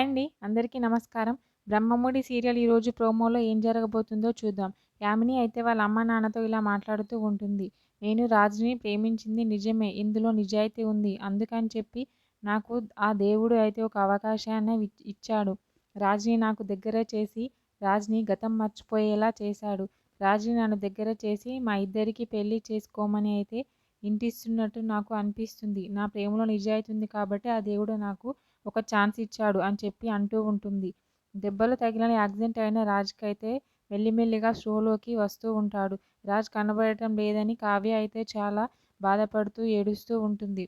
Hi అండి. అందరికీ నమస్కారం. 'బ్రహ్మముడి' సీరియల్ ఈరోజు ప్రోమోలో ఏం జరగబోతుందో చూద్దాం. యామిని అయితే వాళ్ళ అమ్మ, నాన్నతో ఇలా మాట్లాడుతూ ఉంటుంది. నేను రాజుని ప్రేమించింది నిజమే. ఇందులో నిజాయితీ ఉంది. అందుకని చెప్పి నాకు ఆ దేవుడు అయితే ఒక అవకాశాన్ని ఇచ్చాడు. రాజుని నాకు దగ్గర చేసి, రాజుని గతం మర్చిపోయేలా చేశాడు. రాజుని నన్ను దగ్గర చేసి మా ఇద్దరికీ పెళ్లి చేసుకోమని అయితే ఇంటిస్తున్నట్టు నాకు అనిపిస్తుంది. నా ప్రేమలో నిజాయితీ ఉంది కాబట్టి ఆ దేవుడు నాకు ఒక ఛాన్స్ ఇచ్చాడు అని చెప్పి అంటూ ఉంటుంది. దెబ్బలు తగిలిన యాక్సిడెంట్ అయిన రాజ్‌కైతే మెల్లిమెల్లిగా స్పృహలోకి వస్తూ ఉంటాడు. రాజ్ కనబడటం లేదని కావ్య అయితే చాలా బాధపడుతూ ఏడుస్తూ ఉంటుంది.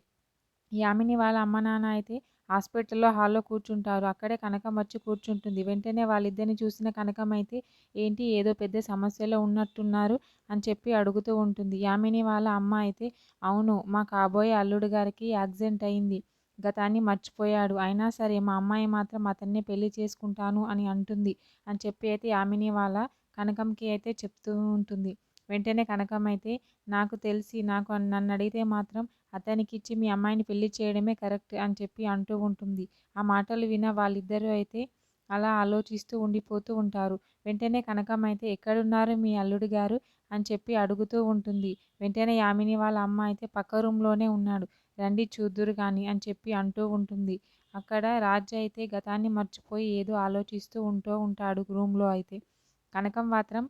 యామిని వాళ్ళ అమ్మ నాన్న అయితే హాస్పిటల్‌లో హాల్‌లో కూర్చుంటారు. అక్కడే కనకం వచ్చి కూర్చుంటుంది. వెంటనే వాళ్ళిద్దరిని చూసిన కనకం అయితే ఏంటి ఏదో పెద్ద సమస్యలో ఉన్నట్టున్నారు అని చెప్పి అడుగుతూ ఉంటుంది. యామిని వాళ్ళ అమ్మ అయితే అవును మా కాబోయే అల్లుడు గారికి యాక్సిడెంట్ అయింది. గతాన్ని మర్చిపోయాడు. అయినా సరే మా అమ్మాయి మాత్రం అతన్నే పెళ్లి చేసుకుంటాను అని అంటుంది అని చెప్పి అయితే యామిని వాళ్ళ కనకంకి అయితే చెప్తూ ఉంటుంది. వెంటనే కనకం అయితే నాకు తెలిసి నన్నడిగితే మాత్రం అతనికిచ్చి మీ అమ్మాయిని పెళ్లి చేయడమే కరెక్ట్ అని చెప్పి అంటూ ఉంటుంది. ఆ మాటలు విన్న వాళ్ళిద్దరూ అయితే అలా ఆలోచిస్తూ ఉండిపోతూ ఉంటారు. వెంటనే కనకం అయితే ఎక్కడున్నారు మీ అల్లుడు గారు అని చెప్పి అడుగుతూ ఉంటుంది. వెంటనే యామిని వాళ్ళ అమ్మ అయితే పక్క రూమ్‌లోనే ఉన్నాడు. రండి చూద్దురు గాని అని చెప్పి అంటూ ఉంటుంది. అక్కడ రాజ్ అయితే గతాన్ని మర్చిపోయి ఏదో ఆలోచిస్తూ ఉంటాడు రూమ్‌లో అయితే. కనకం మాత్రం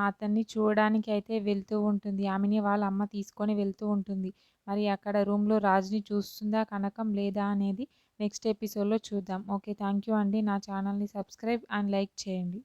అతన్ని చూడడానికి అయితే వెళ్తూ ఉంటుంది. యామిని వాళ్ళ అమ్మ తీసుకొని వెళ్తూ ఉంటుంది. మరి అక్కడ రూమ్‌లో రాజ్‌ని చూస్తుందా కనకం లేదా అనేది నెక్స్ట్ ఎపిసోడ్‌లో చూద్దాం. ఓకే. థ్యాంక్ యూ అండి. నా ఛానల్‌ని సబ్స్క్రైబ్ అండ్ లైక్ చేయండి.